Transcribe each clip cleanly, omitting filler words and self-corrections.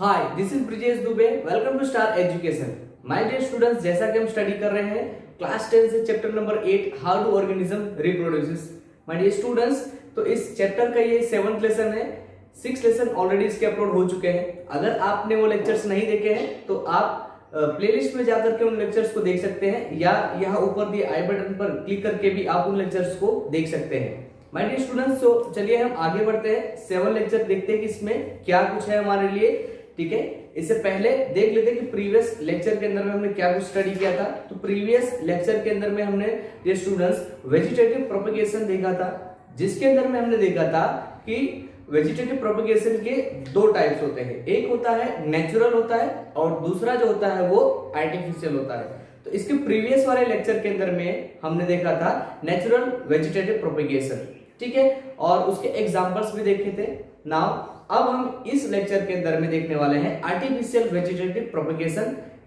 Hi, this is Brijesh Dubey. Welcome to star education. My dear students, जैसा कि हम study कर रहे हैं क्लास 10 से chapter number 8 how to organism reproduces. My dear students, तो इस चैप्टर का ये 7th लेसन है। 6 लेसन ऑलरेडी इसके अपलोड हो चुके हैं। अगर आपने वो लेक्चर्स नहीं देखे हैं तो आप प्लेलिस्ट में जाकर के उन लेक्चर्स को देख सकते हैं, या यहाँ ऊपर दिए आई बटन पर क्लिक करके भी आप उन लेक्चर्स को देख सकते हैं। माय डियर स्टूडेंट्स, तो चलिए हम आगे बढ़ते हैं। 7 लेक्चर देखते हैं कि इसमें क्या कुछ है हमारे लिए। ठीक है, इससे पहले देख लेते हैं कि प्रीवियस लेक्चर के अंदर में हमने क्या कुछ स्टडी किया था। तो प्रीवियस लेक्चर के अंदर में हमने डियर स्टूडेंट्स वेजिटेटिव प्रोपेगेशन देखा था, जिसके अंदर में हमने देखा था कि वेजिटेटिव प्रोपेगेशन के दो टाइप्स होते हैं। एक होता है नेचुरल होता है और दूसरा जो होता है वो आर्टिफिशियल होता है। तो इसके प्रीवियस वाले लेक्चर के अंदर में हमने देखा था नेचुरल वेजिटेटिव प्रोपेगेशन। ठीक है, और उसके एग्जांपल्स भी देखे थे। नाउ अब हम इस लेक्चर के अंदर में देखने वाले हैं आर्टिफिशियल वेजिटेटिव प्रोपेगेशन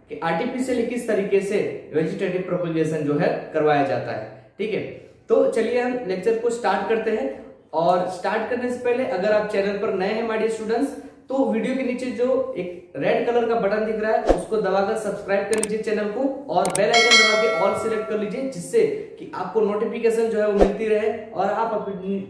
कि आर्टिफिशियल किस तरीके से वेजिटेटिव प्रोपेगेशन जो है करवाया जाता है। ठीक है, तो चलिए हम लेक्चर को स्टार्ट करते हैं। और स्टार्ट करने से पहले अगर आप चैनल पर नए हैं माय डियर स्टूडेंट्स, तो वीडियो के नीचे जो एक रेड कलर का बटन दिख रहा है उसको दबाकर सब्सक्राइब कर लीजिए चैनल को, और बेल आइकन दबा के ऑल सिलेक्ट कर लीजिए, जिससे कि आपको नोटिफिकेशन जो है वो मिलती रहे और आप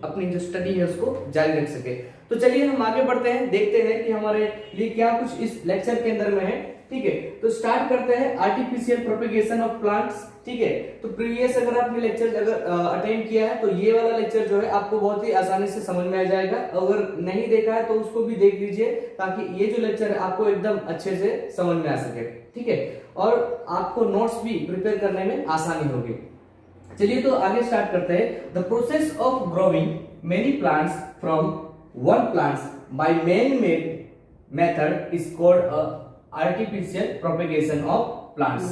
अपनी जो स्टडी है उसको जारी रख सके। तो चलिए हम आगे बढ़ते हैं, देखते हैं कि हमारे लिए क्या कुछ इस लेक्चर के अंदर में है। ठीक है, तो स्टार्ट करते हैं आर्टिफिशियल प्रोपेगेशन ऑफ प्लांट्स। ठीक है, तो प्रीवियस अगर आपने लेक्चर अगर अटेंड किया है तो ये वाला लेक्चर जो है आपको बहुत ही आसानी से समझ में आ जाएगा। अगर नहीं देखा है तो उसको भी देख लीजिए, ताकि ये जो लेक्चर है आपको एकदम अच्छे से समझ में आ सके। ठीक है, और आपको नोट्स भी प्रिपेयर करने में आसानी होगी। चलिए तो आगे स्टार्ट करते हैं। The process of growing many plants from one plants by man made method is called artificial propagation of plants.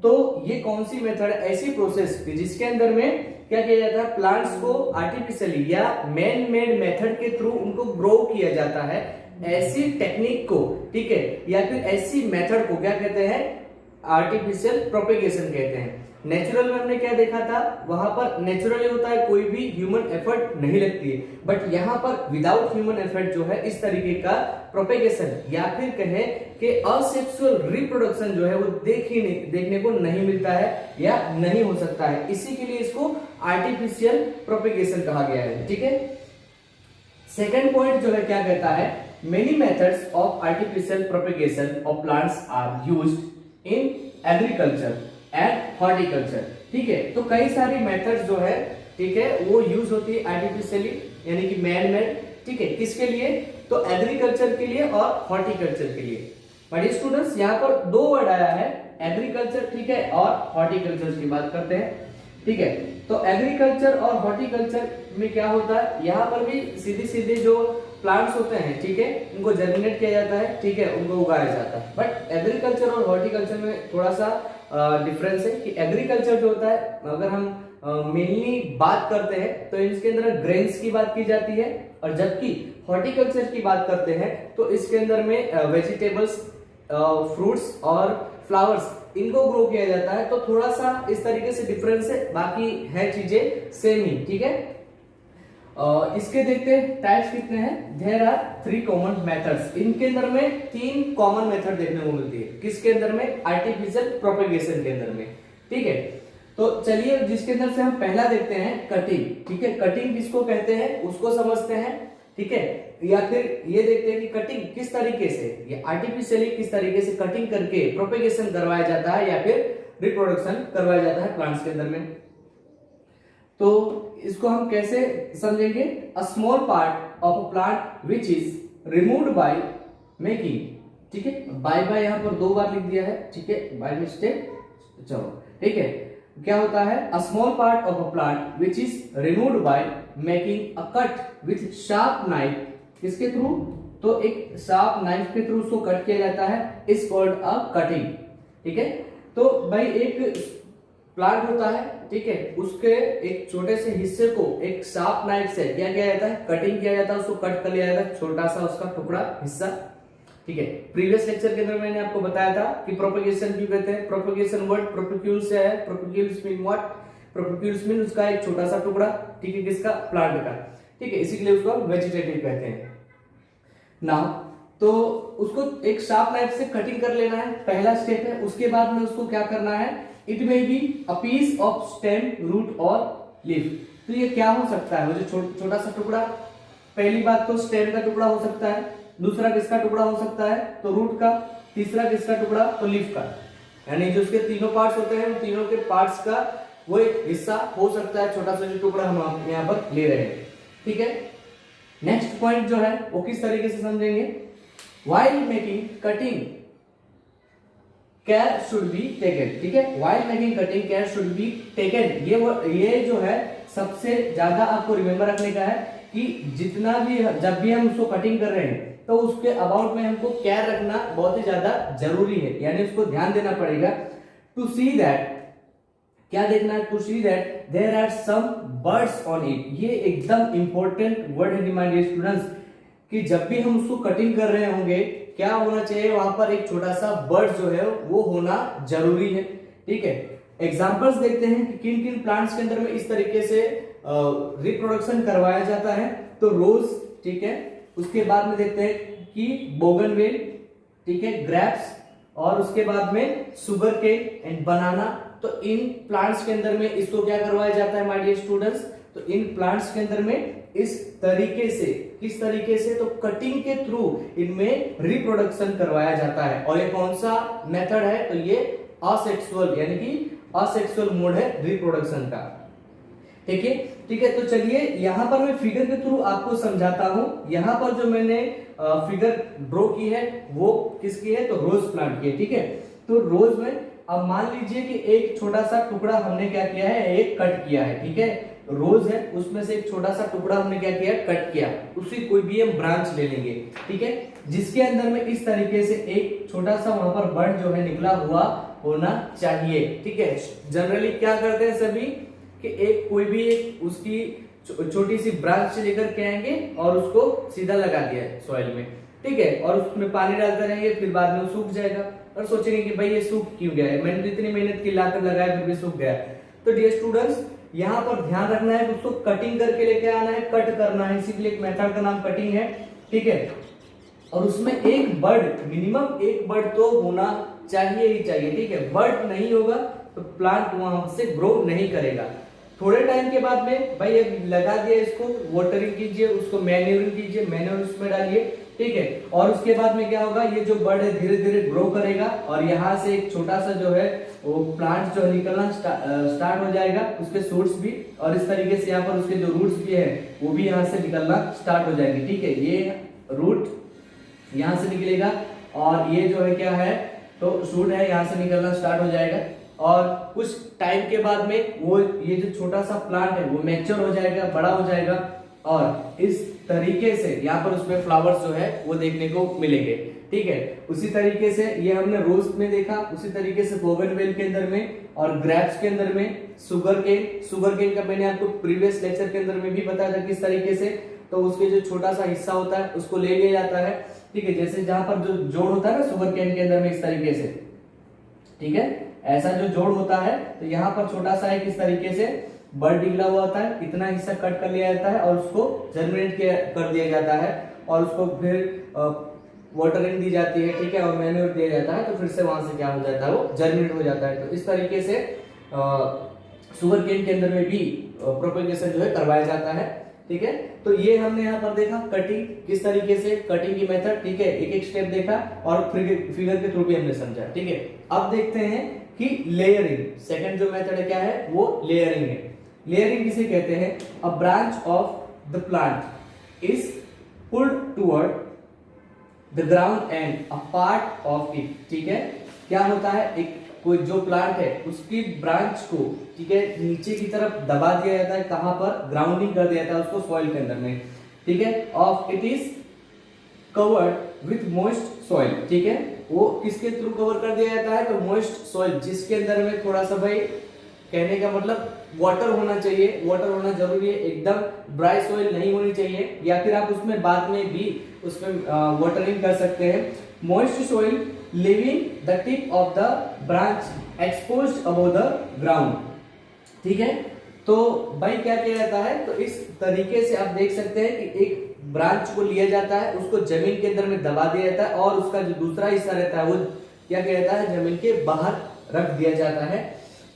तो ये कौन सी मेथड है? ऐसी प्रोसेस जिसके अंदर में क्या किया जाता है, प्लांट्स को आर्टिफिशियली या मैन मेड मेथड के थ्रू उनको ग्रो किया जाता है। ऐसी टेक्निक को, ठीक है, या फिर ऐसी मेथड को क्या कहते हैं? आर्टिफिशियल प्रोपेगेशन कहते हैं। नेचुरल में हमने क्या देखा था, वहां पर नेचुरली होता है, कोई भी ह्यूमन एफर्ट नहीं लगती है। बट यहाँ पर विदाउट ह्यूमन एफर्ट जो है इस तरीके का प्रोपेगेशन या फिर कहें कि असेक्सुअल रिप्रोडक्शन जो है वो देखने को नहीं मिलता है या नहीं हो सकता है। इसी के लिए इसको आर्टिफिशियल प्रोपेगेशन कहा गया है। ठीक है, सेकेंड पॉइंट जो है क्या कहता है, many methods of artificial propagation of plants are used in agriculture and horticulture. ठीक है, तो कई सारी मेथड्स जो है, ठीक है, वो यूज होती है आर्टिफिशियली यानी कि मैन मेड। ठीक है, किसके लिए? तो एग्रीकल्चर के लिए और हॉर्टिकल्चर के लिए। बट स्टूडेंट्स यहाँ पर दो वर्ड आया है, एग्रीकल्चर, ठीक है, और हॉर्टिकल्चर की बात करते हैं। ठीक है, तो एग्रीकल्चर और हॉर्टिकल्चर में क्या होता है, यहाँ पर भी सीधी सीधी जो प्लांट्स होते हैं, ठीक है, उनको जर्मिनेट किया जाता है, ठीक है, उनको उगाया जाता है। बट एग्रीकल्चर और हॉर्टिकल्चर में थोड़ा सा डिफरेंस है कि एग्रीकल्चर जो होता है, अगर हम मेनली बात करते हैं तो इसके अंदर ग्रेन्स की बात की जाती है, और जबकि हॉर्टिकल्चर की बात करते हैं तो इसके अंदर में वेजिटेबल्स, फ्रूट्स और फ्लावर्स इनको ग्रो किया जाता है। तो थोड़ा सा इस तरीके से डिफरेंस है, बाकी है चीजें सेम ही। ठीक है, इसके देखते हैं टाइप्स कितने हैं। There are 3 common methods. इनके अंदर में 3 कॉमन मेथड देखने को मिलती है। किसके अंदर में? आर्टिफिशियल प्रोपेगेशन के अंदर में। ठीक है, तो चलिए जिसके अंदर से हम पहला देखते हैं कटिंग। ठीक है, कटिंग किसको कहते हैं उसको समझते हैं। ठीक है, या फिर ये देखते हैं कि कटिंग किस तरीके से, ये आर्टिफिशियली किस तरीके से कटिंग करके प्रोपेगेशन करवाया जाता है या फिर रिप्रोडक्शन करवाया जाता है प्लांट्स के अंदर में। तो इसको हम कैसे समझेंगे? A small part of a plant which is removed by making. ठीक है, बाय यहाँ पर 2 बार लिख दिया है, ठीक है, बाय मिस्टेक। चलो ठीक है, क्या होता है? A small part of a plant which is removed by making a cut with sharp knife. किसके थ्रू? तो एक शार्प नाइफ के थ्रू उसको कट किया जाता है, इज कॉल्ड अ कटिंग। ठीक है, तो भाई एक प्लांट होता है, ठीक है, उसके एक छोटे से हिस्से को एक शार्प नाइफ से क्या किया जाता है? कटिंग किया जाता है, उसको कट कर लिया जाता है, छोटा सा उसका टुकड़ा हिस्सा। ठीक है, प्रीवियस लेक्चर के अंदर मैंने आपको बताया था कि प्रोपेगेशन क्यों कहते हैं। प्रोपेगेशन वर्ड प्रोपिक्यूल से है। प्रोपिक्यूल्स मीन व्हाट? प्रोपिक्यूल्स मीन उसका एक छोटा सा टुकड़ा, ठीक है, किसका? प्लांट का। ठीक है, इसी के लिए उसको वेजिटेटिव कहते हैं। नाउ तो उसको एक शार्प नाइफ से कटिंग कर लेना है, पहला स्टेप है। उसके बाद में उसको क्या करना है, it may be a piece of stem, root और लीफ। तो ये क्या हो सकता है, वो जो छोटा सा टुकड़ा, पहली बात तो स्टेम का टुकड़ा हो सकता है, दूसरा किसका टुकड़ा हो सकता है तो रूट का, तीसरा किसका टुकड़ा तो लीफ का। यानी जो उसके तीनों पार्ट्स होते हैं, उन तीनों के पार्ट्स का वो एक हिस्सा हो सकता है, छोटा सा जो टुकड़ा हम यहाँ पर ले रहे हैं। ठीक है, नेक्स्ट पॉइंट जो है वो किस तरीके से समझेंगे, while making cutting care should be taken. ठीक है, while making cutting care should be taken, ये जो है सबसे ज्यादा आपको रिमेंबर रखने का है कि जितना भी, जब भी हम उसको कटिंग कर रहे हैं तो उसके अबाउट में हमको केयर रखना बहुत ही ज्यादा जरूरी है, यानी उसको ध्यान देना पड़ेगा। टू सी दैट, क्या देखना है, to see that there are some birds on it. ये एकदम इंपॉर्टेंट वर्ड है माय डियर स्टूडेंट्स, कि जब भी हम उसको कटिंग कर रहे होंगे क्या होना चाहिए, वहां पर एक छोटा सा बर्ड जो है वो होना जरूरी है। ठीक है, एग्जांपल्स देखते हैं कि किन किन प्लांट्स के अंदर में इस तरीके से रिप्रोडक्शन करवाया जाता है। तो रोज, ठीक है, उसके बाद में देखते हैं कि बोगनवेल, ठीक है, ग्रेप्स, और उसके बाद में शुगर केन एंड बनाना। तो इन प्लांट्स के अंदर में इसको क्या करवाया जाता है माय डियर स्टूडेंट्स, तो इन प्लांट्स के अंदर में इस तरीके से, किस तरीके से, तो कटिंग के थ्रू इनमें रिप्रोडक्शन करवाया जाता है। और ये कौन सा मेथड है, तो ये असेक्सुअल, यानी कि असेक्सुअल मोड है रिप्रोडक्शन का। ठीक है, ठीक है, तो चलिए यहां पर मैं फिगर के थ्रू आपको समझाता हूं। यहां पर जो मैंने फिगर ड्रॉ की है वो किसकी है, तो रोज प्लांट की है। ठीक है, तो रोज में अब मान लीजिए कि एक छोटा सा टुकड़ा हमने क्या किया है, एक कट किया है। ठीक है, रोज है, उसमें से एक छोटा सा टुकड़ा हमने क्या किया, कट किया, उसी कोई भी हम ब्रांच ले लेंगे। ठीक है, जिसके अंदर में इस तरीके से एक छोटा सा वहां पर बर्ड जो है निकला हुआ होना चाहिए। ठीक है, जनरली क्या करते हैं सभी कि एक कोई भी एक उसकी छोटी सी ब्रांच से लेकर के आएंगे और उसको सीधा लगा दिया सॉइल में। ठीक है, और उसमें पानी डालते रहेंगे, फिर बाद में वो सूख जाएगा और सोचेंगे कि भाई ये सूख क्यों गया है, मैंने तो इतनी मेहनत की, लाकर लगाया फिर भी सूख गया। तो डियर स्टूडेंट्स, यहाँ पर ध्यान रखना है कि उसको कटिंग करके लेके आना है, कट करना है, इसीलिए एक मेथड का नाम कटिंग है। ठीक है, और उसमें एक बर्ड, मिनिमम एक बर्ड तो होना चाहिए ही चाहिए। ठीक है, बर्ड नहीं होगा तो प्लांट वहां से ग्रो नहीं करेगा। थोड़े टाइम के बाद में भाई लगा दिया, इसको वाटरिंग कीजिए, उसको मैन्योरिंग कीजिए, मैन्योर उसमें डालिए। ठीक है, और उसके बाद में क्या होगा, ये जो बर्ड है धीरे धीरे ग्रो करेगा और यहाँ से एक छोटा सा जो है वो प्लांट जो निकलना स्टार्ट हो जाएगा, उसके सूट्स भी, और इस तरीके से यहाँ पर उसके जो रूट्स भी है वो भी यहाँ से निकलना स्टार्ट हो जाएंगे। ठीक है, ये रूट यहाँ से निकलेगा और ये जो है क्या है, तो शूट है, यहाँ से निकलना स्टार्ट हो जाएगा। और कुछ टाइम के बाद में वो ये जो छोटा सा प्लांट है वो मैच्योर हो जाएगा, बड़ा हो जाएगा, और इस तरीके से यहाँ पर उसमें फ्लावर्स जो है वो देखने को मिलेंगे। ठीक है, उसी तरीके से ये हमने रोज में देखा, उसी तरीके से बोगनवेल के अंदर में और ग्रेप्स के अंदर में, शुगर केन का मैंने आपको प्रीवियस लेक्चर के अंदर में भी बताया था किस तरीके से। तो उसके जो छोटा सा हिस्सा होता है उसको ले लिया जाता है। ठीक है, जैसे जहां पर जो जोड़ होता है ना शुगर केन के अंदर में इस तरीके से, ठीक है, ऐसा जो जोड़ होता है, तो यहाँ पर छोटा सा है किस तरीके से बर्ड निकला हुआ होता है, इतना हिस्सा कट कर लिया जाता है और उसको जर्मिनेट कर दिया जाता है और उसको फिर वाटरिंग दी जाती है। ठीक है, और मैन्योर दिया जाता है, तो फिर से वहां से क्या हो जाता है, वो जर्मिनेट हो जाता है। तो इस तरीके से शुगर केन के अंदर में भी प्रोपेगेशन जो है करवाया जाता है। ठीक है, तो ये हमने यहाँ पर देखा कटिंग किस तरीके से, कटिंग की मेथड। ठीक है, एक एक स्टेप देखा और फिगर के थ्रू भी हमने समझा। ठीक है, अब देखते हैं कि लेयरिंग, सेकंड जो मेथड है क्या है, वो लेयरिंग है। लेयरिंग किसे कहते हैं, a branch of the plant is pulled toward the ground and a part of it. ठीक है, क्या होता है, एक कोई जो प्लांट है उसकी ब्रांच को, ठीक है, नीचे की तरफ दबा दिया जाता है, कहां पर, ग्राउंडिंग कर दिया जाता है उसको सॉइल के अंदर में। ठीक है, of it is covered with moist soil. ठीक है, वो किसके थ्रू कवर कर दिया जाता है, तो मॉइस्ट सॉइल, जिसके अंदर में थोड़ा सा, भाई कहने का मतलब वाटर होना चाहिए, वाटर होना जरूरी है, एकदम ड्राई सॉइल नहीं होनी चाहिए, या फिर आप उसमें बाद में भी उसमें वाटरिंग कर सकते हैं। Moist soil living the tip of the branch exposed above the ground. ठीक है, तो भाई क्या किया जाता है, तो इस तरीके से आप देख सकते हैं कि एक ब्रांच को लिया जाता है, उसको जमीन के अंदर में दबा दिया जाता है और उसका जो दूसरा हिस्सा रहता है वो क्या कहता है, जमीन के बाहर रख दिया जाता है।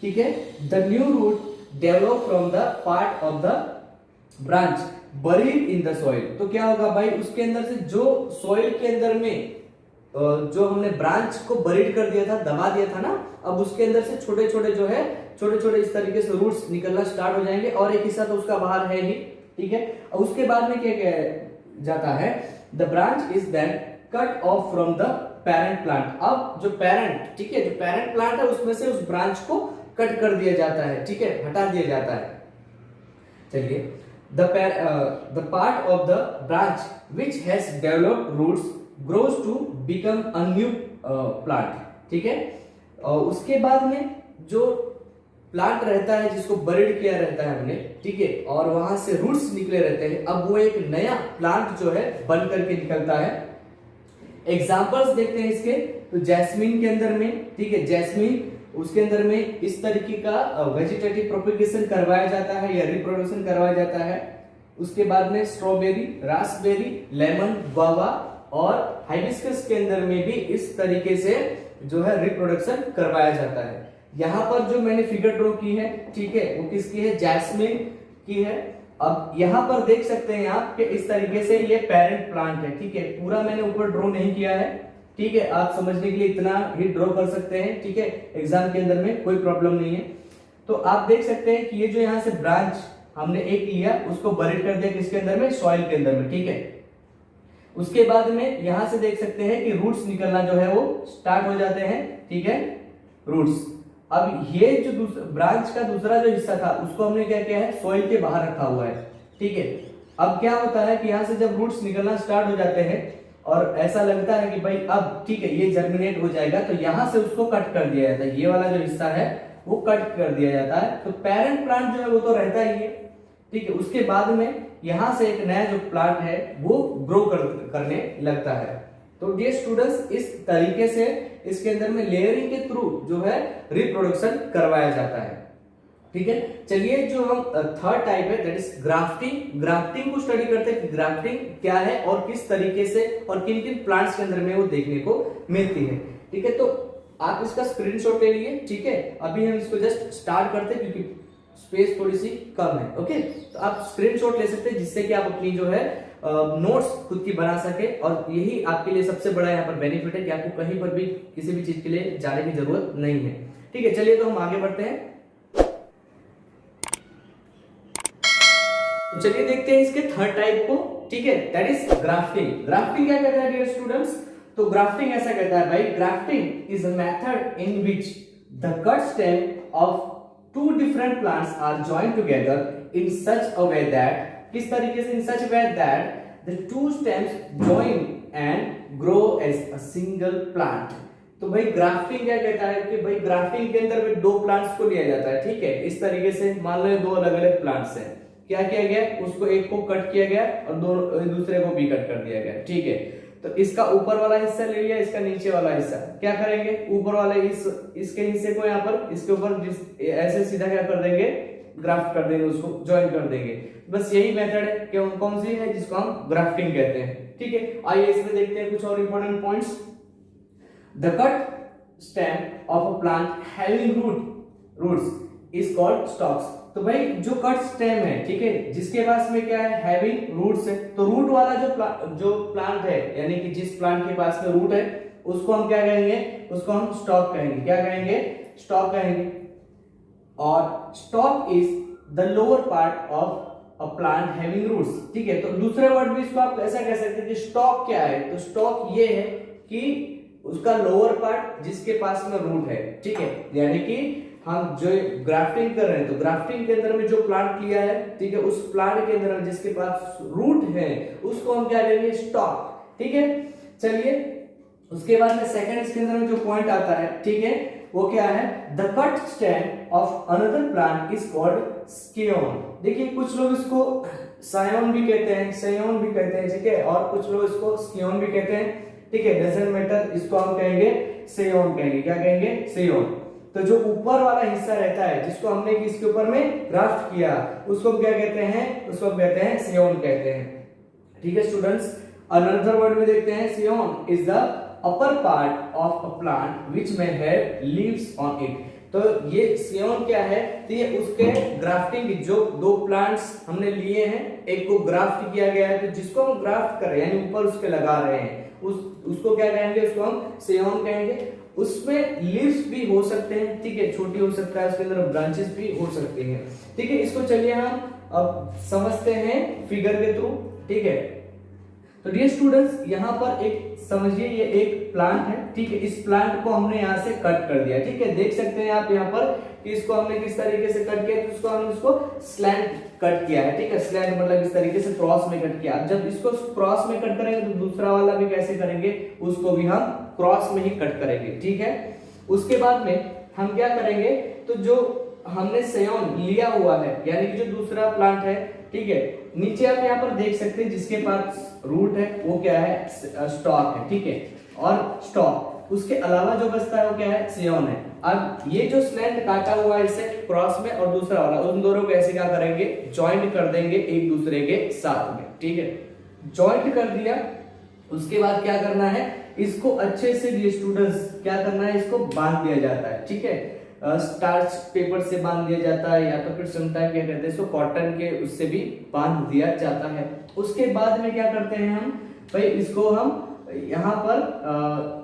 ठीक है, the new root develop from the part of the branch buried in the soil. तो क्या होगा भाई, उसके अंदर से जो सॉइल के अंदर में जो हमने ब्रांच को बरीड कर दिया था, दबा दिया था ना, अब उसके अंदर से छोटे छोटे जो है छोटे छोटे इस तरीके से रूट्स निकलना स्टार्ट हो जाएंगे और एक हिस्सा तो उसका बाहर है ही। ठीक है, और उसके बाद में क्या क्या जाता है, the branch is then cut off from the parent plant. अब जो पेरेंट, ठीक है, जो पेरेंट प्लांट है उसमें से उस ब्रांच को कट कर दिया जाता है, ठीक है, हटा दिया जाता है। चलिए, the part of the branch which has developed roots grows to become a new plant। ठीक है, और उसके बाद में जो प्लांट रहता है जिसको बरीड किया रहता है हमने, ठीक है, और वहां से रूट्स निकले रहते हैं, अब वो एक नया प्लांट जो है बन करके निकलता है। एग्जांपल्स देखते हैं इसके, तो जैस्मीन के अंदर में, ठीक है, जैस्मीन उसके अंदर में इस तरीके का वेजिटेटिव प्रोपेगेशन करवाया जाता है या रिप्रोडक्शन करवाया जाता है। उसके बाद में स्ट्रॉबेरी, रास्पबेरी, लेमन, गुआवा और हाइबिस्कस के अंदर में भी इस तरीके से जो है रिप्रोडक्शन करवाया जाता है। यहाँ पर जो मैंने फिगर ड्रॉ की है, ठीक है, वो किसकी है, जैस्मिन की है। अब यहाँ पर देख सकते हैं आप कि इस तरीके से ये पेरेंट प्लांट है, ठीक है, पूरा मैंने ऊपर ड्रॉ नहीं किया है, ठीक है, आप समझने के लिए इतना ही ड्रॉ कर सकते हैं, ठीक है, एग्जाम के अंदर में कोई प्रॉब्लम नहीं है। तो आप देख सकते हैं कि ये जो यहाँ से ब्रांच हमने एक लिया, उसको बरीड कर दिया किसके अंदर में, सॉइल के अंदर में, ठीक है। उसके बाद में यहां से देख सकते हैं कि रूट्स निकलना जो है वो स्टार्ट हो जाते हैं, ठीक है, रूट्स। अब ये जो ब्रांच का दूसरा जो हिस्सा था उसको हमने क्या किया है, सॉइल के बाहर रखा हुआ है, ठीक है। अब क्या होता है कि यहां से जब रूट्स निकलना स्टार्ट हो जाते हैं और ऐसा लगता है कि भाई अब ठीक है ये जर्मिनेट हो जाएगा, तो यहां से उसको कट कर दिया जाता है, ये वाला जो हिस्सा है वो कट कर दिया जाता है। तो पेरेंट प्लांट जो है वो तो रहता ही है, ठीक है। उसके बाद में यहां से एक नया जो प्लांट है वो ग्रो करने लगता है। तो डियर स्टूडेंट्स, इस तरीके से इसके अंदर में लेयरिंग के थ्रू जो है रिप्रोडक्शन करवाया जाता है, ठीक है। चलिए, जो हम थर्ड टाइप है दैट इज ग्राफ्टिंग। ग्राफ्टिंग को स्टडी करते हैं कि ग्राफ्टिंग क्या है और किस तरीके से और किन किन प्लांट्स के अंदर में वो देखने को मिलती है, ठीक है। तो आप इसका स्क्रीनशॉट ले लिए, ठीक है। अभी हम इसको जस्ट स्टार्ट करते हैं क्योंकि स्पेस थोड़ी सी कम है, ओके। तो आप स्क्रीनशॉट ले सकते हैं जिससे कि आप अपनी जो है नोट्स खुद की बना सके, और यही आपके लिए सबसे बड़ा यहाँ पर बेनिफिट है कि आपको कहीं पर भी किसी भी चीज के लिए जाने की जरूरत नहीं है, ठीक है। चलिए, तो हम आगे बढ़ते हैं। तो चलिए देखते हैं इसके थर्ड टाइप को, ठीक है, दैट इज ग्राफ्टिंग। ग्राफ्टिंग क्या कहता है डियर स्टूडेंट्स, तो ग्राफ्टिंग ऐसा कहता है भाई, grafting is a method in which the cut stem of two different plants are joined together in such a way that, किस तरीके से, in such a way that the two stems join and grow as a single plant। तो भाई grafting क्या कहता है कि भाई ग्राफ्टिंग के अंदर में दो प्लांट्स को लिया जाता है, ठीक है। इस तरीके से मान लो दो अलग अलग प्लांट्स हैं, क्या किया गया, उसको एक को कट किया गया और दूसरे को भी कट कर दिया गया, ठीक है। तो इसका ऊपर वाला हिस्सा ले लिया, इसका नीचे वाला हिस्सा, क्या करेंगे, ऊपर वाले इसके हिस्से को यहाँ पर इसके ऊपर ऐसे सीधा क्या कर देंगे, ग्राफ्ट कर देंगे, उसको ज्वाइन कर देंगे। बस यही मेथड है कि कौन सी है, जिसको हम ग्राफ्टिंग कहते हैं, ठीक है। आइए इसमें देखते हैं कुछ और important points. The cut stem of a plant having roots is called stocks. तो भाई जो कट स्टेम है, ठीक है, जिसके पास में क्या है, हैविंग रूट्स है, तो रूट वाला जो प्लांट है, यानी कि जिस प्लांट के पास में रूट है उसको हम क्या कहेंगे, उसको हम स्टॉक कहेंगे, क्या कहेंगे, स्टॉक कहेंगे। और stock is the lower part of a plant having roots, ठीक है। तो दूसरे वर्ड में इसको आप ऐसा कह सकते हैं कि स्टॉक क्या है, तो स्टॉक ये है कि उसका लोअर पार्ट जिसके पास में रूट है, ठीक है। यानी कि हम जो ग्राफ्टिंग कर रहे हैं, तो ग्राफ्टिंग के अंदर में जो प्लांट लिया है, ठीक है, उस प्लांट के अंदर जिसके पास रूट है उसको हम क्या कहेंगे, स्टॉक, ठीक है। चलिए, उसके बाद में सेकंड इसके अंदर में जो पॉइंट आता है, ठीक है, वो क्या है, the cut stem of another plant is called scion. देखिए, कुछ लोग इसको सायोन भी कहते हैं, सयोन भी कहते हैं, ठीक है, और कुछ लोग इसको स्कियोन भी कहते हैं, ठीक है, डजंट मैटर, इसको हम कहेंगे सेयोन कहेंगे, क्या कहेंगे, सेयोन। तो जो ऊपर वाला हिस्सा रहता है जिसको हमने इसके ऊपर में ग्राफ्ट किया, उसको क्या कहते हैं, उसको कहते हैं सेयोन कहते हैं। ठीक है स्टूडेंट्स, अनदर वर्ड में देखते हैं, scion is the upper part of a plant which में हैव लीव्स ऑन इट। तो ये सियोन क्या है, तो ये उसके ग्राफ्टिंग, जो दो प्लांट्स हमने लिए हैं, एक को ग्राफ्ट किया गया है, तो जिसको हम ग्राफ्ट कर रहे हैं यानी ऊपर उसके लगा रहे हैं, उसको क्या कहेंगे, उसको हम सियोन कहेंगे। उसमें लीव्स भी हो सकते हैं, ठीक है, छोटी हो सकता है, उसके अंदर ब्रांचेस भी हो सकती हैं, ठीक है। इसको चलिए हम अब समझते हैं फिगर के थ्रू, ठीक है। तो डियर स्टूडेंट्स, यहाँ पर एक समझिए, ये एक प्लांट है, ठीक है। इस प्लांट को हमने यहाँ से कट कर दिया, ठीक है। देख सकते हैं आप यहाँ पर कि इसको हमने किस तरीके से कट किया, तो इसको हमने इसको स्लैंट कट किया है, ठीक है। स्लैंट मतलब इस तरीके से क्रॉस में कट किया। अब जब इसको क्रॉस में कट करेंगे तो दूसरा वाला भी कैसे करेंगे, उसको भी हम क्रॉस में ही कट करेंगे, ठीक है। उसके बाद में हम क्या करेंगे, तो जो हमने सियोन लिया हुआ है यानी कि जो दूसरा प्लांट है, ठीक है, नीचे आप यहाँ पर देख सकते हैं जिसके पास रूट है वो क्या है, स्टॉक है, ठीक है, और स्टॉक, उसके अलावा जो बचता है वो क्या है, सियोन है। अब ये जो स्लैंट काटा हुआ है इसे क्रॉस में, और दूसरा वाला, उन दोनों को ऐसे क्या करेंगे, ज्वाइंट कर देंगे एक दूसरे के साथ में, ठीक है। ज्वाइंट कर दिया, उसके बाद क्या करना है, इसको अच्छे से ये स्टूडेंट्स क्या करना है, इसको बांध दिया जाता है, ठीक है। स्टार्च पेपर से बांध दिया जाता है, या तो फिर समटाइम क्या कहते हैं इसको कॉटन के उससे भी बांध दिया जाता है। उसके बाद में क्या करते हैं हम, भाई इसको हम यहाँ पर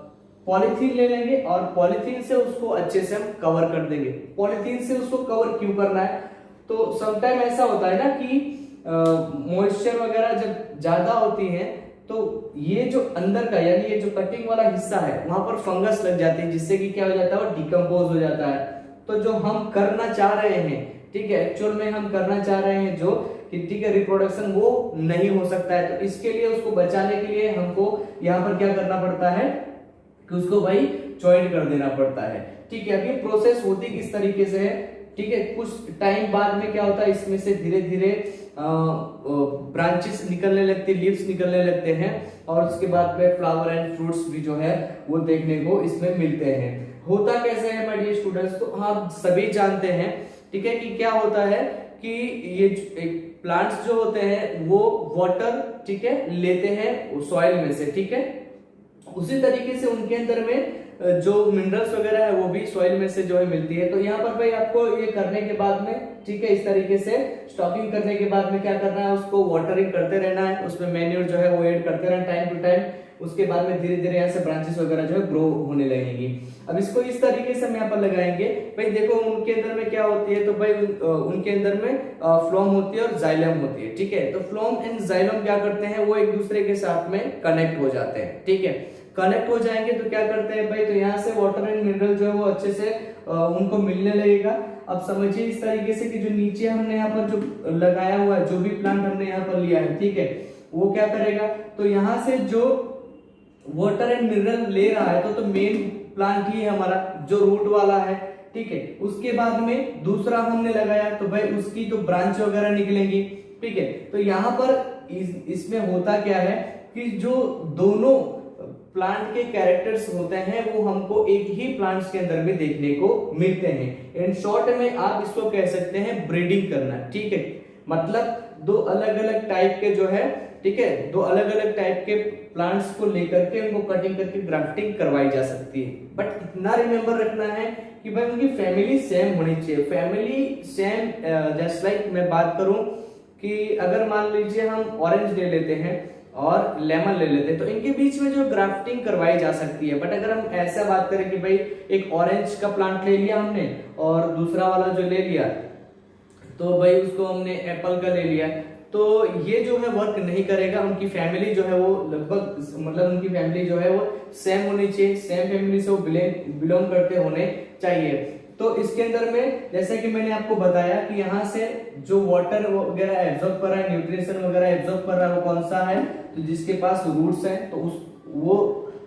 पॉलीथीन ले लेंगे और पॉलीथीन से उसको अच्छे से हम कवर कर देंगे। पॉलीथीन से उसको कवर क्यों करना है, तो समटाइम ऐसा होता है ना कि मॉइस्चर वगैरह जब ज्यादा होती है तो ये जो अंदर का यानी ये जो कटिंग वाला हिस्सा है वहां पर फंगस लग जाती है, जिससे कि क्या हो जाता है, वो डिकम्पोज हो जाता है। तो जो हम करना चाह रहे हैं, ठीक है, एक्चुअल में हम करना चाह रहे हैं जो कि ठीक है रिप्रोडक्शन, वो नहीं हो सकता है। तो इसके लिए उसको बचाने के लिए हमको यहाँ पर क्या करना पड़ता है कि उसको भाई ज्वाइंट कर देना पड़ता है, ठीक है। अब ये प्रोसेस होती किस तरीके से है, ठीक है, कुछ टाइम बाद में क्या होता है, इसमें से धीरे धीरे ब्रांचेस निकलने लगते, लीव्स निकलने लगते हैं, और उसके बाद में फ्लावर एंड फ्रूट्स भी जो है वो देखने को इसमें मिलते हैं। होता कैसे है माय डियर स्टूडेंट्स, तो आप सभी जानते हैं, ठीक है, कि क्या होता है कि ये प्लांट्स जो होते हैं वो वाटर, ठीक है, लेते हैं सॉइल में से, ठीक है। उसी तरीके से उनके अंदर में जो मिनरल्स वगैरह है वो भी सॉइल में से जो है मिलती है। तो यहाँ पर भाई आपको ये करने के बाद में, ठीक है, इस तरीके से स्टॉकिंग करने के बाद में क्या करना है, उसको वाटरिंग करते रहना है, उसमें मैन्योर जो है वो ऐड करते रहना टाइम टू टाइम। उसके बाद में धीरे धीरे यहाँ से ब्रांचेस वगैरह जो है ग्रो होने लगेंगी। अब इसको इस तरीके से हम यहाँ पर लगाएंगे, भाई देखो उनके अंदर में क्या होती है, तो भाई उनके अंदर में फ्लोम होती है और जाइलम होती है, ठीक है। तो फ्लोम एंड जाइलम क्या करते हैं, वो एक दूसरे के साथ में कनेक्ट हो जाते हैं, ठीक है। कनेक्ट हो जाएंगे तो क्या करते हैं भाई, तो यहाँ से वाटर एंड मिनरल जो है वो अच्छे से उनको मिलने लगेगा। अब समझिए इस तरीके से कि जो नीचे हमने यहाँ पर जो लगाया हुआ है, जो भी प्लांट हमने यहाँ पर लिया है, ठीक है, वो क्या करेगा, तो यहाँ से जो वाटर एंड मिनरल ले रहा है तो मेन प्लांट ही है हमारा जो रूट वाला है, ठीक है। उसके बाद में दूसरा हमने लगाया तो भाई उसकी तो ब्रांच वगैरह निकलेंगी, ठीक है। तो यहाँ पर इसमें होता क्या है कि जो दोनों प्लांट के कैरेक्टर्स होते हैं वो हमको एक ही प्लांट्स के अंदर में देखने को मिलते हैं। इन शॉर्ट में आप इसको कह सकते हैं ब्रीडिंग करना, ठीक है। मतलब दो अलग अलग टाइप के जो है, ठीक है, दो अलग अलग टाइप के प्लांट्स को लेकर के उनको कटिंग करके ग्राफ्टिंग करवाई जा सकती है। बट इतना रिमेंबर रखना है कि भाई उनकी फैमिली सेम होनी चाहिए, फैमिली सेम। जस्ट लाइक मैं बात करूं कि अगर मान लीजिए हम ऑरेंज ले लेते हैं और लेमन ले लेते हैं तो इनके बीच में जो ग्राफ्टिंग करवाई जा सकती है। बट अगर हम ऐसा बात करें कि भाई एक ऑरेंज का प्लांट ले लिया हमने और दूसरा वाला जो ले लिया तो भाई उसको हमने एप्पल का ले लिया, तो ये जो है वर्क नहीं करेगा। उनकी फैमिली जो है वो लगभग मतलब उनकी फैमिली जो है वो सेम होनी चाहिए, सेम फैमिली से वो बिलोंग करते होने चाहिए। तो इसके अंदर में जैसे कि मैंने आपको बताया कि यहाँ से जो वाटर वगैरह एब्जॉर्ब कर रहा है, न्यूट्रिशन वगैरह एब्जॉर्ब कर रहा है वो कौन सा है, तो जिसके पास रूट्स हैं तो वो,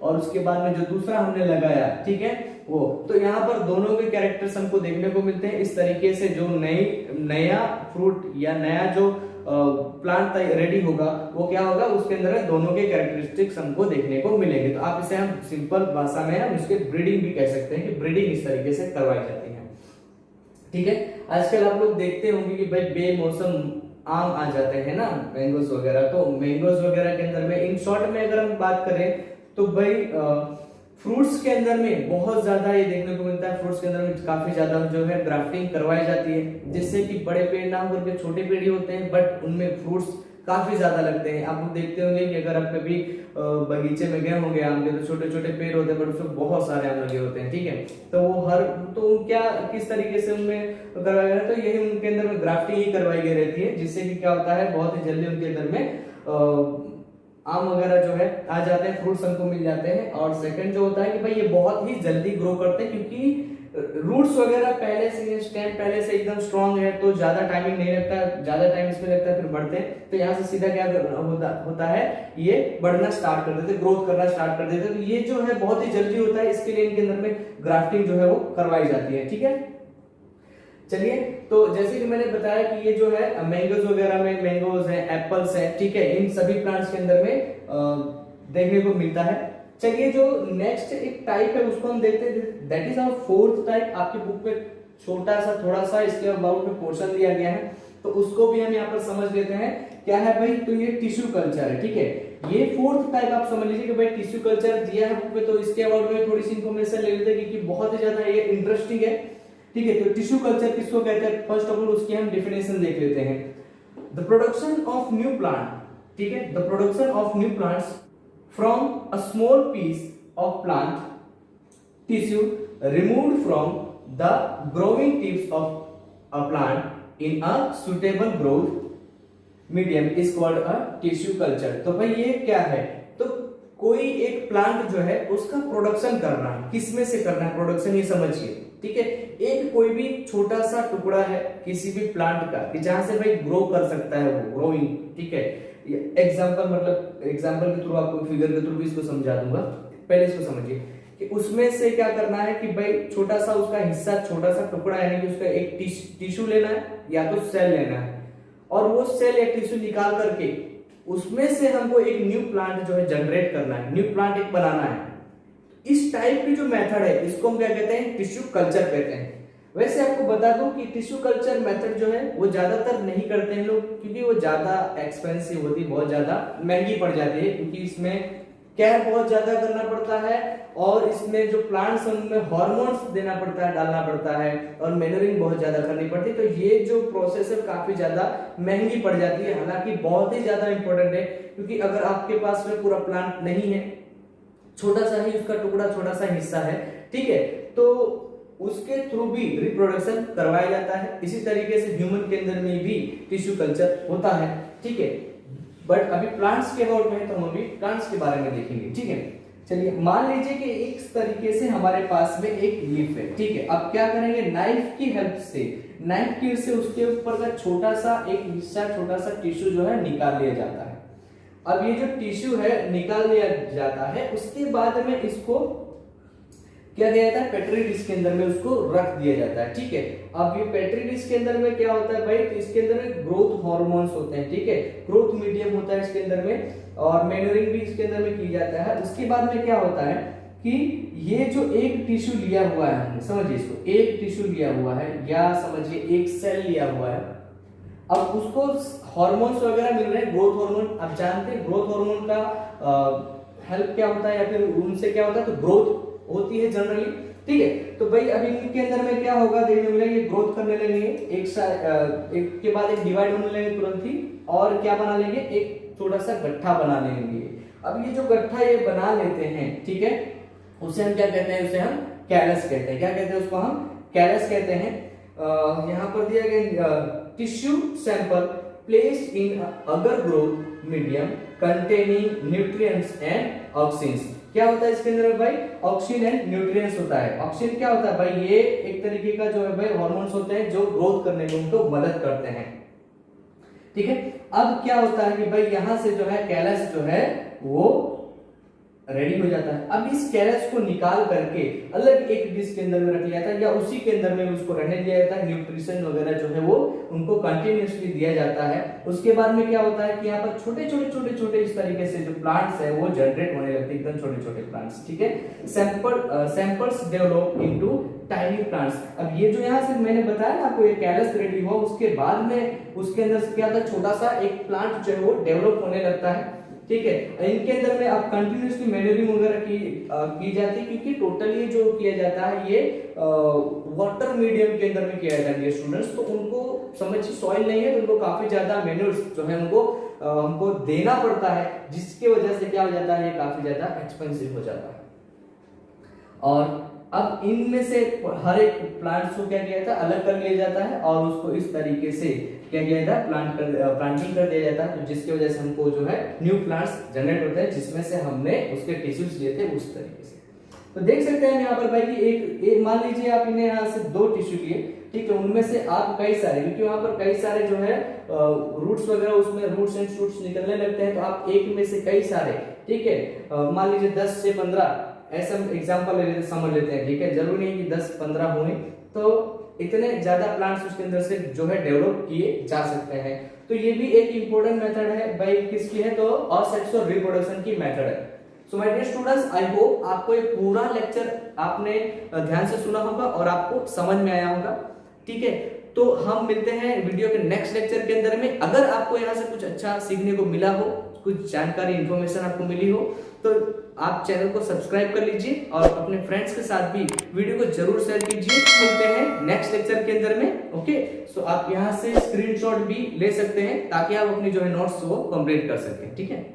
और उसके बाद में जो दूसरा हमने लगाया, ठीक है, वो। तो यहाँ पर दोनों के कैरेक्टर्स हमको देखने को मिलते हैं। इस तरीके से जो नया फ्रूट या नया जो प्लांट रेडी होगा वो क्या होगा, उसके अंदर दोनों के कैरेक्टरिस्टिक्स हमको देखने को मिलेंगे। तो आप इसे हम सिंपल भाषा में हम इसके ब्रीडिंग भी कह सकते हैं कि ब्रीडिंग इस तरीके से करवाई जाती है, ठीक है। आजकल आप लोग देखते होंगे कि भाई बेमौसम आम आ जाते हैं ना, मैंगोज वगैरह। तो मैंगोज वगैरह के अंदर में इन शॉर्ट में अगर हम बात करें तो भाई फ्रूट्स के अंदर में बहुत ज्यादा ये देखने को मिलता है, फ्रूट्स के अंदर में काफी ज्यादा जो है ग्राफ्टिंग करवाई जाती है, जिससे कि बड़े पेड़ ना होकर के छोटे पेड़ ही होते हैं, बट उनमें फ्रूट्स काफी ज्यादा लगते हैं। आप लोग देखते होंगे कि अगर आप कभी बगीचे में गए होंगे आम के, तो छोटे छोटे पेड़ होते हैं बट उसमें बहुत सारे आम लगे होते हैं, ठीक है। तो वो तो क्या किस तरीके से उनमें करवाया गया, तो यही उनके अंदर में ग्राफ्टिंग ही करवाई गई रहती है, जिससे कि क्या होता है बहुत ही जल्दी उनके अंदर में आम वगैरह जो है आ जाते हैं, फ्रूट्स हमको मिल जाते हैं। और सेकंड जो होता है कि भाई ये बहुत ही जल्दी ग्रो करते हैं, क्योंकि रूट्स वगैरह पहले से स्टेम पहले से एकदम स्ट्रांग है, तो ज्यादा टाइमिंग नहीं लगता, ज्यादा टाइम इसमें लगता है, फिर बढ़ते हैं। तो यहाँ से सीधा क्या होता है, ये बढ़ना स्टार्ट कर देते, ग्रोथ करना स्टार्ट कर देते। तो ये जो है बहुत ही जल्दी होता है, इसके लिए इनके अंदर में ग्राफ्टिंग जो है वो करवाई जाती है, ठीक है। चलिए, तो जैसे कि मैंने बताया कि ये जो है मैंगोज वगैरह में मैंगोज है, एप्पल्स है, ठीक है, इन सभी प्लांट्स के अंदर में देखने को मिलता है। चलिए, जो नेक्स्ट एक टाइप है उसको हम देखते हैं, that is our fourth type. आपकी बुक में छोटा सा थोड़ा सा इसके अबाउट में पोर्शन दिया गया है, तो उसको भी हम यहाँ पर समझ लेते हैं क्या है भाई। तो ये टिश्यू कल्चर है, ठीक है। ये फोर्थ टाइप आप समझ लीजिए कि भाई टिश्यू कल्चर दिया है बुक में, तो इसके अबाउट में थोड़ी सी इंफॉर्मेशन ले लेते हैं, क्योंकि बहुत ही ज्यादा ये इंटरेस्टिंग है, ठीक है। तो टिश्यू कल्चर किसको कहते हैं, फर्स्ट ऑफ ऑल उसकी हम डेफिनेशन देख लेते हैं। The production of new plant, ठीक है, the production of new plants from a small piece of plant tissue removed from the growing tips of a plant in a suitable growth medium is called a tissue culture. तो भाई ये क्या है, तो कोई एक प्लांट जो है उसका प्रोडक्शन करना है, किसमें से करना है प्रोडक्शन, ये समझिए, ठीक है। एक कोई भी छोटा सा टुकड़ा है किसी भी प्लांट का कि जहां से भाई ग्रो कर सकता है वो ग्रोइंग, ठीक है। एग्जांपल मतलब एग्जांपल के थ्रू आपको फिगर के थ्रू भी इसको समझा दूंगा। पहले इसको समझिए कि उसमें से क्या करना है कि भाई छोटा सा उसका हिस्सा, छोटा सा टुकड़ा, यानी कि उसका एक टिश्यू लेना है या तो सेल लेना है, और वो सेल या टिश्यू निकाल करके उसमें से हमको एक न्यू प्लांट जो है जनरेट करना है, न्यू प्लांट एक बनाना है। इस टाइप की जो मेथड है इसको हम क्या कहते हैं, टिश्यू कल्चर कहते हैं। वैसे आपको बता दूं कि टिश्यू कल्चर मेथड जो है वो ज्यादातर नहीं करते हैं लोग, क्योंकि वो ज्यादा एक्सपेंसिव होती है, बहुत ज्यादा महंगी पड़ जाती है, क्योंकि इसमें केयर बहुत ज्यादा करना पड़ता है, और इसमें जो प्लांट्स हैं उनमें हार्मोन्स देना पड़ता है, डालना पड़ता है, और मैनरिंग बहुत ज्यादा करनी पड़ती है। तो ये जो प्रोसेस है काफी ज्यादा महंगी पड़ जाती है, हालांकि बहुत ही ज्यादा इंपॉर्टेंट है, क्योंकि अगर आपके पास में पूरा प्लांट नहीं है, छोटा सा ही उसका टुकड़ा, छोटा सा हिस्सा है, ठीक है, तो उसके थ्रू भी रिप्रोडक्शन करवाया जाता है। इसी तरीके से ह्यूमन के अंदर में भी टिश्यू कल्चर होता है, ठीक है। बट अभी प्लांट्स के अबाउट में, तो हम अभी प्लांट्स के बारे में देखेंगे, ठीक है। चलिए, मान लीजिए कि इस तरीके से हमारे पास में एक लीफ है, ठीक है। अब क्या करेंगे, नाइफ की हेल्प से उसके ऊपर का छोटा सा एक हिस्सा, छोटा सा टिश्यू जो है निकाल लिया जाता है। अब ये जो टिश्यू है निकाल लिया जाता है, उसके बाद में इसको क्या दिया जाता है, पेट्री डिश के अंदर में उसको रख दिया जाता है, ठीक है। अब ये पेट्री डिश के अंदर में क्या होता है भाई, तो इसके अंदर में ग्रोथ हार्मोन्स होते हैं, ठीक है, ग्रोथ मीडियम होता है इसके अंदर में, और मैन्योरिंग भी इसके अंदर में की जाता है। उसके बाद में क्या होता है कि ये जो एक टिश्यू लिया हुआ है, हमने समझिए इसको, एक टिश्यू लिया हुआ है, या समझिए एक सेल लिया हुआ है, अब उसको हार्मोन्स वगैरह मिल रहे हैं, ग्रोथ हार्मोन। आप जानते हैं ग्रोथ हार्मोन का हेल्प क्या होता है, या फिर उनसे क्या होता है, तो ग्रोथ होती है जनरली, ठीक है। तो भाई अभी इनके अंदर में क्या होगा, देखने मिलेगा ये ग्रोथ करने लगेंगे, एक के बाद एक डिवाइड होने लगेंगे तुरंत ही, और क्या बना लेंगे, एक छोटा सा गट्ठा बना लेंगे। अब ये जो गट्ठा ये बना लेते हैं, ठीक है, उसे हम क्या कहते हैं, उसे हम कैलस कहते हैं। क्या कहते हैं उसको, हम कैलस कहते हैं। यहाँ पर दिया गया टिश्यू सैंपल प्लेस्ड इन अगर growth medium containing nutrients and ऑक्सीन्स। क्या होता है इसके अंदर भाई, ऑक्सीजन एंड न्यूट्रिएंट्स होता है। ऑक्सीजन क्या होता है भाई, ये एक तरीके का जो है भाई हार्मोन्स होते हैं जो ग्रोथ करने में उनको मदद करते हैं, ठीक है। अब क्या होता है कि भाई यहां से जो है कैलस जो है वो रेडी हो जाता है। अब इस कैलस को निकाल करके अलग एक डिश के अंदर में रख लिया जाता है, या उसी के अंदर में उसको रहने दिया जाता है। न्यूट्रिशन वगैरह जो है वो उनको कंटिन्यूअसली दिया जाता है। उसके बाद में क्या होता है कि यहाँ पर छोटे छोटे इस तरीके से जो प्लांट्स है वो जनरेट होने लगते हैं, एकदम छोटे छोटे प्लांट्स, ठीक है। Samples develop into tiny plants. अब ये जो यहाँ से मैंने बताया ना आपको, ये कैलस रेडी हुआ, उसके बाद में उसके अंदर से क्या था, छोटा सा एक प्लांट जो है वो डेवलप होने लगता है, ठीक है। इनके अंदर में आप कंटिन्यूसली मैन्यूरिंग वगैरह की जाती है, क्योंकि टोटली जो किया जाता है ये वाटर मीडियम के अंदर में किया जाता है स्टूडेंट्स। तो उनको समझिए सॉइल नहीं है तो उनको काफी ज्यादा मैन्यूर्स जो है उनको हमको देना पड़ता है, जिसके वजह से क्या हो जाता है, काफी ज्यादा एक्सपेंसिव हो जाता है। और अब इनमें से हर एक प्लांट्स को क्या किया जाता है, अलग कर लिया जाता है और उसको इस तरीके से क्या किया जाता है, प्लांटिंग कर दिया जाता है, तो जिसकी वजह से हमको जो है न्यू प्लांट्स जनरेट होते हैं, जिसमें से हमने उसके टिश्यूज लिए थे उस तरीके से। तो देख सकते हैं यहाँ पर भाई कि एक मान लीजिए आप इन्हें यहाँ से 2 टिश्यू लिए, ठीक है, उनमें से आप कई सारे, क्योंकि वहां पर कई सारे जो है रूट्स वगैरह, उसमें रूट्स एंड शूट्स निकलने लगते हैं, तो आप एक में से कई सारे, ठीक है, मान लीजिए 10 से 15 ऐसा एग्जांपल समझ लेते हैं, ठीक है, जरूरी नहीं कि 10-15 होंगे, तो इतने ज्यादा प्लांट्स उसके अंदर से जो है डेवलप किए जा सकते हैं। तो ये भी एक इंपॉर्टेंट मेथड है भाई, किसकी है, तो असेक्सुअल रिप्रोडक्शन की मेथड है। So my dear students, I hope आपको ये पूरा लेक्चर आपने ध्यान से सुना होगा और आपको समझ में आया होगा, ठीक है। तो हम मिलते हैं वीडियो के नेक्स्ट लेक्चर के अंदर में। अगर आपको यहाँ से कुछ अच्छा सीखने को मिला हो, कुछ जानकारी इन्फॉर्मेशन आपको मिली हो, तो आप चैनल को सब्सक्राइब कर लीजिए और अपने फ्रेंड्स के साथ भी वीडियो को जरूर शेयर कीजिए। मिलते हैं नेक्स्ट लेक्चर के अंदर में, ओके। सो आप यहाँ से स्क्रीनशॉट भी ले सकते हैं ताकि आप अपनी जो है नोट्स वो कंप्लीट कर सकें, ठीक है।